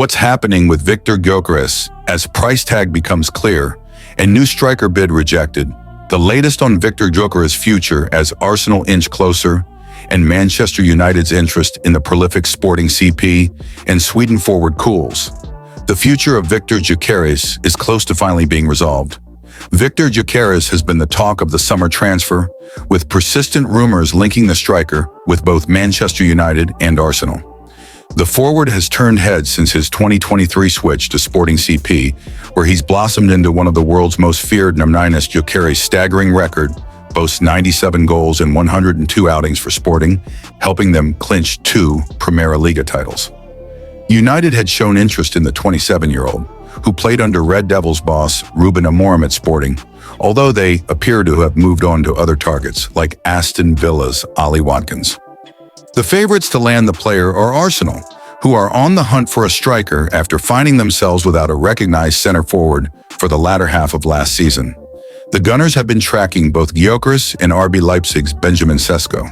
What's happening with Victor Gyokeres as price tag becomes clear and new striker bid rejected? The latest on Victor Gyokeres' future as Arsenal inch closer and Manchester United's interest in the prolific Sporting CP and Sweden forward cools. The future of Victor Gyökeres is close to finally being resolved. Victor Gyökeres has been the talk of the summer transfer, with persistent rumors linking the striker with both Manchester United and Arsenal. The forward has turned heads since his 2023 switch to Sporting CP, where he's blossomed into one of the world's most feared names. Gyökeres' staggering record boasts 97 goals in 102 outings for Sporting, helping them clinch 2 Primera Liga titles. United had shown interest in the 27-year-old, who played under Red Devils boss Ruben Amorim at Sporting, although they appear to have moved on to other targets like Aston Villa's Ollie Watkins. The favorites to land the player are Arsenal, who are on the hunt for a striker after finding themselves without a recognized center forward for the latter half of last season. The Gunners have been tracking both Gyökeres and RB Leipzig's Benjamin Sesko.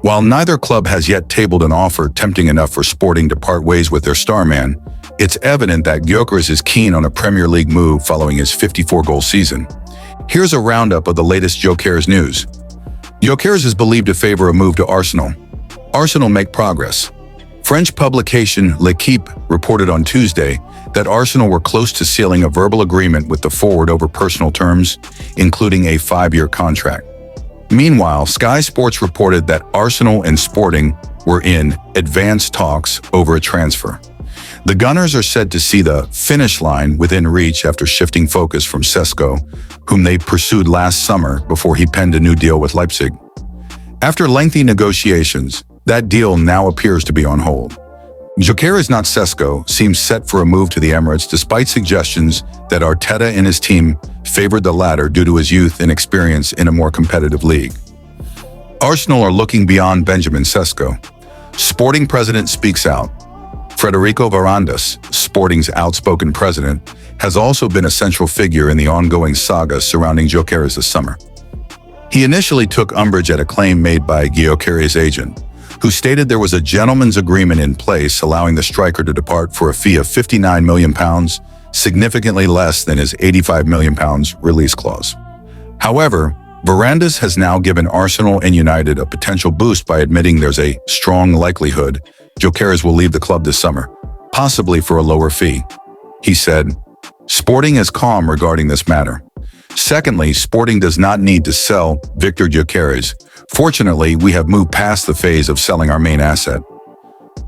While neither club has yet tabled an offer tempting enough for Sporting to part ways with their star man, it's evident that Gyökeres is keen on a Premier League move following his 54-goal season. Here's a roundup of the latest Gyökeres news. Gyökeres is believed to favor a move to Arsenal. Arsenal make progress. French publication L'Équipe reported on Tuesday that Arsenal were close to sealing a verbal agreement with the forward over personal terms, including a 5-year contract. Meanwhile, Sky Sports reported that Arsenal and Sporting were in advanced talks over a transfer. The Gunners are said to see the finish line within reach after shifting focus from Sesko, whom they pursued last summer before he penned a new deal with Leipzig. After lengthy negotiations, that deal now appears to be on hold. Gyökeres, not Sesko, seems set for a move to the Emirates despite suggestions that Arteta and his team favored the latter due to his youth and experience in a more competitive league. Arsenal are looking beyond Benjamin Sesko. Sporting president speaks out. Federico Varandas, Sporting's outspoken president, has also been a central figure in the ongoing saga surrounding Gyökeres this summer. He initially took umbrage at a claim made by Gyökeres' agent, who stated there was a gentleman's agreement in place allowing the striker to depart for a fee of £59 million, significantly less than his £85 million release clause. However, Varandas has now given Arsenal and United a potential boost by admitting there's a strong likelihood Gyökeres will leave the club this summer, possibly for a lower fee. He said, "Sporting is calm regarding this matter. Secondly, Sporting does not need to sell Victor Gyökeres. Fortunately, we have moved past the phase of selling our main asset.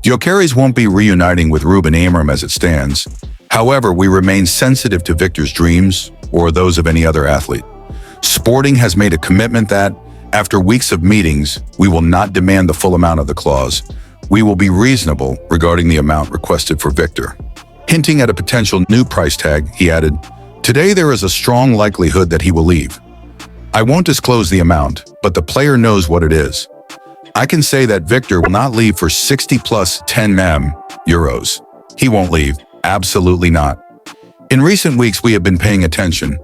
Gyökeres won't be reuniting with Ruben Amorim as it stands. However, we remain sensitive to Victor's dreams or those of any other athlete. Sporting has made a commitment that, after weeks of meetings, we will not demand the full amount of the clause. We will be reasonable regarding the amount requested for Victor." Hinting at a potential new price tag, he added, "Today there is a strong likelihood that he will leave. I won't disclose the amount, but the player knows what it is. I can say that Victor will not leave for 60 plus 10 million euros. He won't leave. Absolutely not. In recent weeks, we have been paying attention.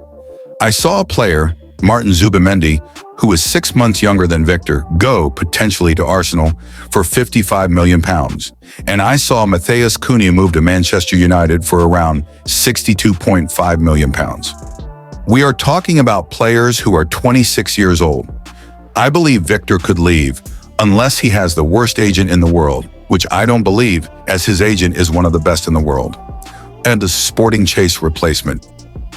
I saw a player, Martin Zubimendi, who is 6 months younger than Victor, go potentially to Arsenal for £55 million. And I saw Matheus Cunha move to Manchester United for around £62.5 million. We are talking about players who are 26 years old. I believe Victor could leave, unless he has the worst agent in the world, which I don't believe, as his agent is one of the best in the world. And a Sporting chase replacement.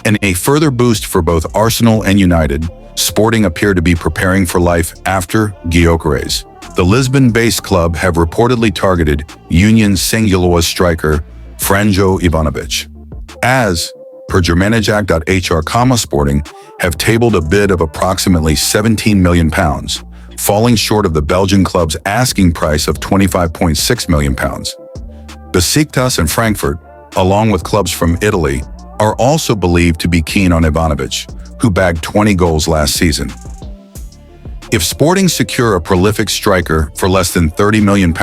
And a further boost for both Arsenal and United, Sporting appear to be preparing for life after Gyökeres. The Lisbon-based club have reportedly targeted Union Saint-Gilloise striker Franjo Ivanovic. As per Germanijak.hr, Sporting have tabled a bid of approximately £17 million, falling short of the Belgian club's asking price of £25.6 million. Besiktas and Frankfurt, along with clubs from Italy, are also believed to be keen on Ivanovic, who bagged 20 goals last season. If Sporting secure a prolific striker for less than £30 million,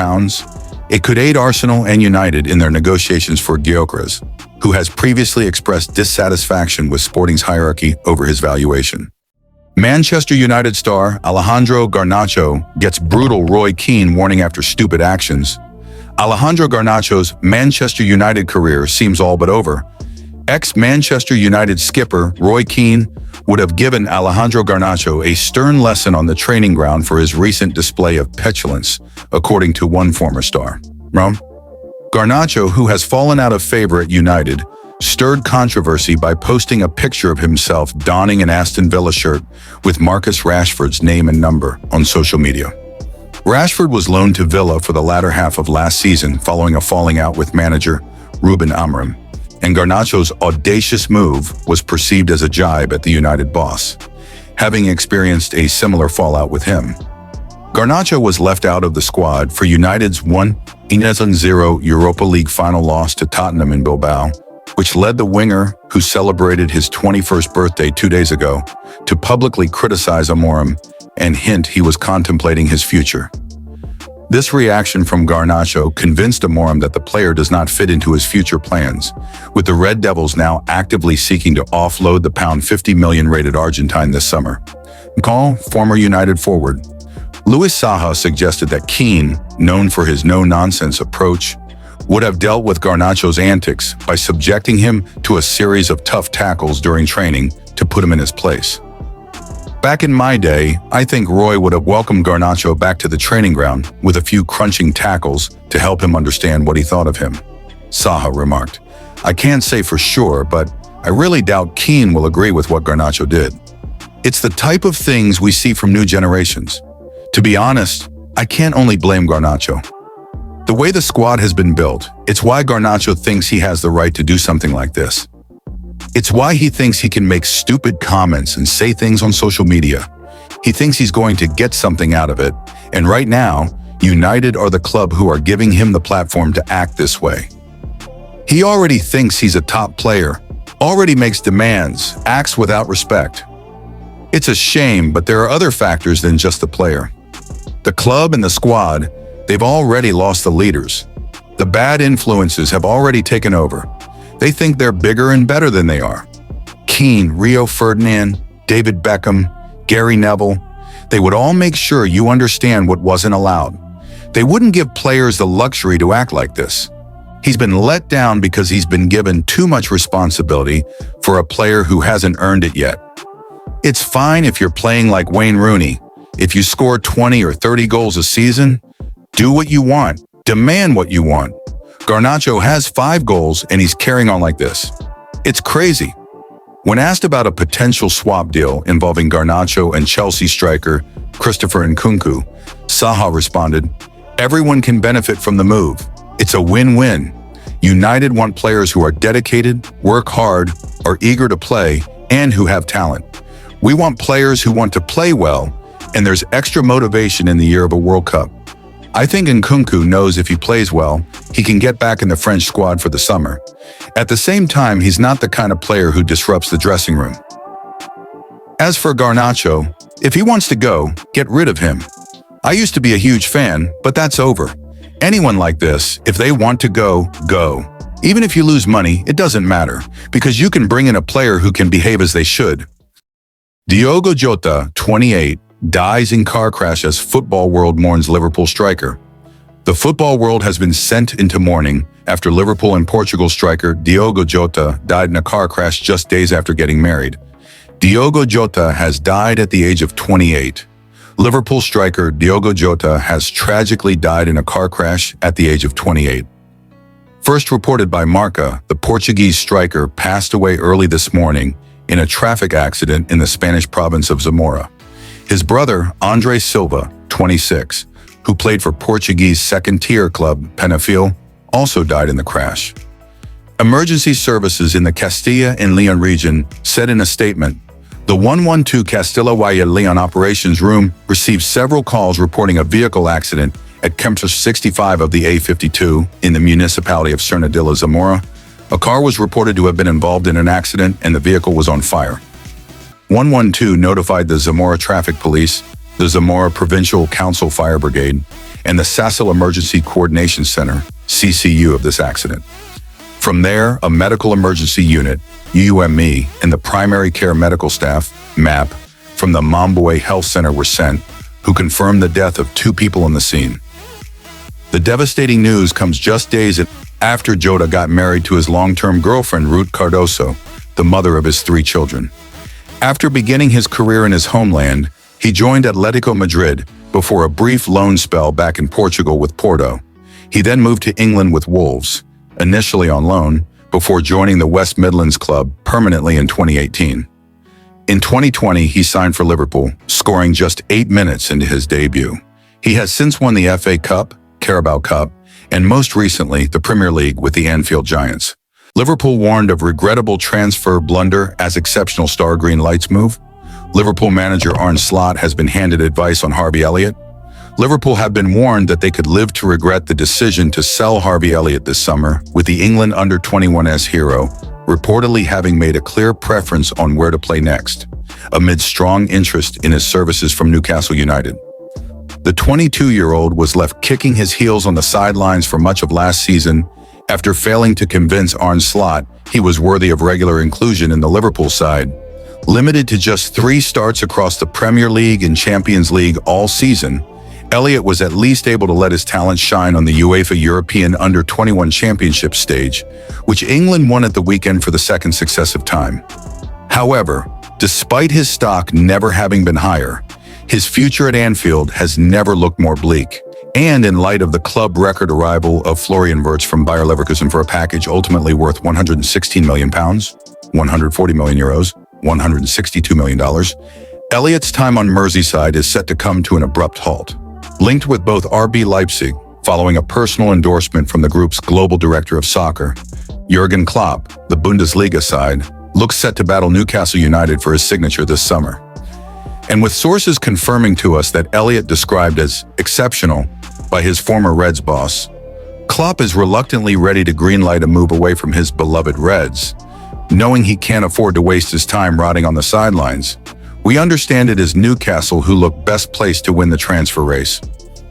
it could aid Arsenal and United in their negotiations for Gyökeres, who has previously expressed dissatisfaction with Sporting's hierarchy over his valuation. Manchester United star Alejandro Garnacho gets brutal Roy Keane warning after stupid actions. Alejandro Garnacho's Manchester United career seems all but over. Ex-Manchester United skipper Roy Keane would have given Alejandro Garnacho a stern lesson on the training ground for his recent display of petulance, according to one former star. Garnacho, who has fallen out of favor at United, stirred controversy by posting a picture of himself donning an Aston Villa shirt with Marcus Rashford's name and number on social media. Rashford was loaned to Villa for the latter half of last season following a falling out with manager Ruben Amorim, and Garnacho's audacious move was perceived as a jibe at the United boss, having experienced a similar fallout with him. Garnacho was left out of the squad for United's 1-0 Europa League final loss to Tottenham in Bilbao, which led the winger, who celebrated his 21st birthday 2 days ago, to publicly criticize Amorim and hint he was contemplating his future. This reaction from Garnacho convinced Amorim that the player does not fit into his future plans, with the Red Devils now actively seeking to offload the £50 million rated Argentine this summer. Former United forward Luis Saha suggested that Keane, known for his no-nonsense approach, would have dealt with Garnacho's antics by subjecting him to a series of tough tackles during training to put him in his place. Back in my day, I think Roy would have welcomed Garnacho back to the training ground with a few crunching tackles to help him understand what he thought of him, Saha remarked. I can't say for sure, but I really doubt Keane will agree with what Garnacho did. It's the type of things we see from new generations. To be honest, I can't only blame Garnacho. The way the squad has been built, it's why Garnacho thinks he has the right to do something like this. It's why he thinks he can make stupid comments and say things on social media. He thinks he's going to get something out of it, and right now, United are the club who are giving him the platform to act this way. He already thinks he's a top player, already makes demands, acts without respect. It's a shame, but there are other factors than just the player. The club and the squad, they've already lost the leaders. The bad influences have already taken over. They think they're bigger and better than they are. Keane, Rio Ferdinand, David Beckham, Gary Neville, they would all make sure you understand what wasn't allowed. They wouldn't give players the luxury to act like this. He's been let down because he's been given too much responsibility for a player who hasn't earned it yet. It's fine if you're playing like Wayne Rooney. If you score 20 or 30 goals a season, do what you want, demand what you want. Garnacho has 5 goals and he's carrying on like this. It's crazy. When asked about a potential swap deal involving Garnacho and Chelsea striker Christopher Nkunku, Saha responded, "Everyone can benefit from the move. It's a win-win. United want players who are dedicated, work hard, are eager to play, and who have talent. We want players who want to play well, and there's extra motivation in the year of a World Cup. I think Nkunku knows if he plays well, he can get back in the French squad for the summer. At the same time, he's not the kind of player who disrupts the dressing room. As for Garnacho, if he wants to go, get rid of him. I used to be a huge fan, but that's over. Anyone like this, if they want to go, go. Even if you lose money, it doesn't matter, because you can bring in a player who can behave as they should." Diogo Jota, 28, dies in car crash as football world mourns Liverpool striker. The football world has been sent into mourning after Liverpool and Portugal striker Diogo Jota died in a car crash just days after getting married. Diogo Jota has died at the age of 28. Liverpool striker Diogo Jota has tragically died in a car crash at the age of 28. First reported by Marca, the Portuguese striker passed away early this morning in a traffic accident in the Spanish province of Zamora. His brother, Andre Silva, 26, who played for Portuguese second-tier club Penafiel, also died in the crash. Emergency services in the Castilla and Leon region said in a statement, "The 112 Castilla y Leon operations room received several calls reporting a vehicle accident at kilometer 65 of the A52 in the municipality of Cernadilla, Zamora. A car was reported to have been involved in an accident and the vehicle was on fire." 112 notified the Zamora Traffic Police, the Zamora Provincial Council Fire Brigade, and the Sasol Emergency Coordination Center, CCU, of this accident. From there, a medical emergency unit, UME, and the primary care medical staff, MAP, from the Mamboe Health Center were sent, who confirmed the death of 2 people on the scene. The devastating news comes just days after Jota got married to his long-term girlfriend Ruth Cardoso, the mother of his 3 children. After beginning his career in his homeland, he joined Atletico Madrid before a brief loan spell back in Portugal with Porto. He then moved to England with Wolves, initially on loan, before joining the West Midlands club permanently in 2018. In 2020, he signed for Liverpool, scoring just 8 minutes into his debut. He has since won the FA Cup, Carabao Cup, and most recently the Premier League with the Anfield Giants. Liverpool warned of regrettable transfer blunder as exceptional star green lights move. Liverpool manager Arne Slot has been handed advice on Harvey Elliott. Liverpool have been warned that they could live to regret the decision to sell Harvey Elliott this summer, with the England under-21s hero reportedly having made a clear preference on where to play next, amid strong interest in his services from Newcastle United. The 22-year-old was left kicking his heels on the sidelines for much of last season after failing to convince Arne Slot he was worthy of regular inclusion in the Liverpool side. Limited to just 3 starts across the Premier League and Champions League all season, Elliott was at least able to let his talent shine on the UEFA European Under-21 Championship stage, which England won at the weekend for the 2nd successive time. However, despite his stock never having been higher, his future at Anfield has never looked more bleak. And in light of the club record arrival of Florian Wirtz from Bayer Leverkusen for a package ultimately worth £116 million, €140 million, $162 million, Elliott's time on Merseyside is set to come to an abrupt halt. Linked with both RB Leipzig, following a personal endorsement from the group's global director of soccer, Jurgen Klopp, the Bundesliga side, looks set to battle Newcastle United for his signature this summer. And with sources confirming to us that Elliott described as exceptional by his former Reds boss, Klopp is reluctantly ready to greenlight a move away from his beloved Reds, knowing he can't afford to waste his time rotting on the sidelines. We understand it is Newcastle who look best placed to win the transfer race.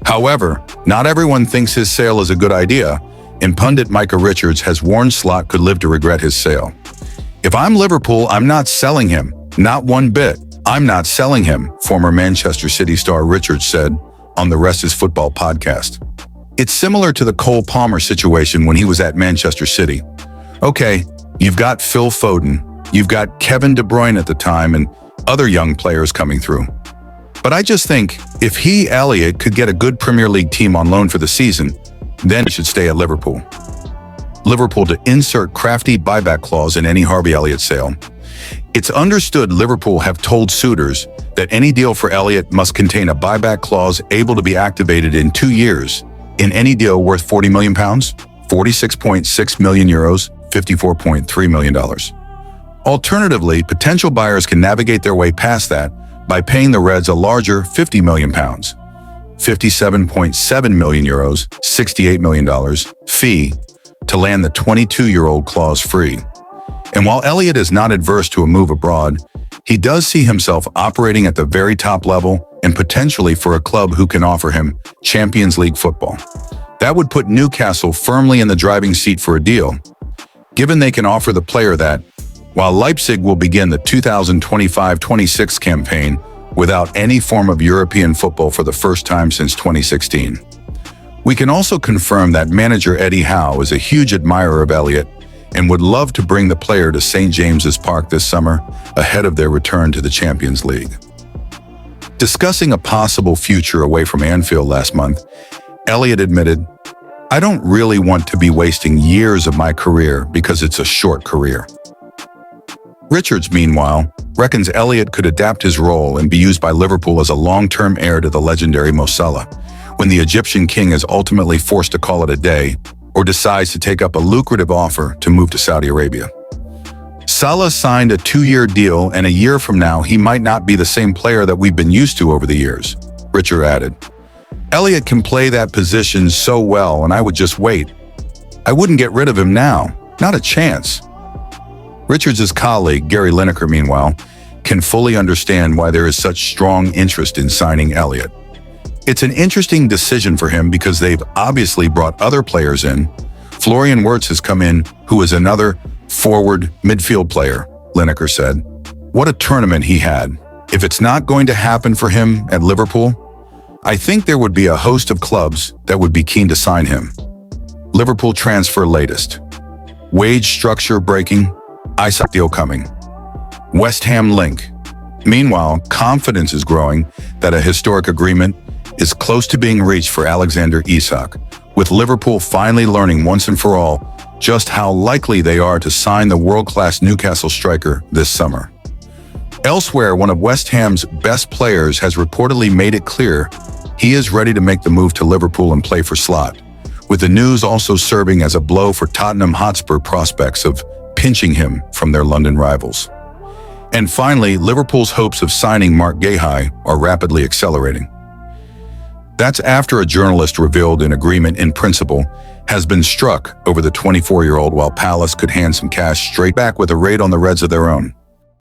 However, not everyone thinks his sale is a good idea, and pundit Micah Richards has warned Slot could live to regret his sale. "If I'm Liverpool, I'm not selling him. Not one bit. I'm not selling him," former Manchester City star Richards said on the Rest is Football podcast. It's similar to the Cole Palmer situation when he was at Manchester City. Okay, you've got Phil Foden, you've got Kevin De Bruyne at the time, and other young players coming through. But I just think if he, Elliott, could get a good Premier League team on loan for the season, then he should stay at Liverpool. Liverpool to insert crafty buyback clause in any Harvey Elliott sale. It's understood Liverpool have told suitors that any deal for Elliott must contain a buyback clause able to be activated in 2 years in any deal worth £40 million, €46.6 million, $54.3 million. Alternatively, potential buyers can navigate their way past that by paying the Reds a larger £50 million, €57.7 million, $68 million fee to land the 22-year-old clause free. And while Elliott is not adverse to a move abroad, he does see himself operating at the very top level and potentially for a club who can offer him Champions League football. That would put Newcastle firmly in the driving seat for a deal, given they can offer the player that, while Leipzig will begin the 2025-26 campaign without any form of European football for the first time since 2016. We can also confirm that manager Eddie Howe is a huge admirer of Elliott and would love to bring the player to St. James's Park this summer ahead of their return to the Champions League. Discussing a possible future away from Anfield last month, Elliott admitted, "I don't really want to be wasting years of my career because it's a short career." Richards, meanwhile, reckons Elliott could adapt his role and be used by Liverpool as a long-term heir to the legendary Mo Salah, when the Egyptian king is ultimately forced to call it a day or decides to take up a lucrative offer to move to Saudi Arabia. Salah signed a 2-year deal, and a year from now he might not be the same player that we've been used to over the years, Richard added. "Elliott can play that position so well, and I would just wait. I wouldn't get rid of him now. Not a chance." Richards' colleague, Gary Lineker, meanwhile, can fully understand why there is such strong interest in signing Elliott. It's an interesting decision for him because they've obviously brought other players in. Florian Wirtz has come in, who is another forward midfield player, Lineker said. What a tournament he had. If it's not going to happen for him at Liverpool, I think there would be a host of clubs that would be keen to sign him. Liverpool transfer latest. Wage structure breaking, Isak deal coming. West Ham link. Meanwhile, confidence is growing that a historic agreement is close to being reached for Alexander Isak, with Liverpool finally learning once and for all just how likely they are to sign the world-class Newcastle striker this summer. Elsewhere, one of West Ham's best players has reportedly made it clear he is ready to make the move to Liverpool and play for Slot, with the news also serving as a blow for Tottenham Hotspur prospects of pinching him from their London rivals. And finally, Liverpool's hopes of signing Marc Guéhi are rapidly accelerating. That's after a journalist revealed an agreement in principle has been struck over the 24-year-old, while Palace could hand some cash straight back with a raid on the Reds of their own.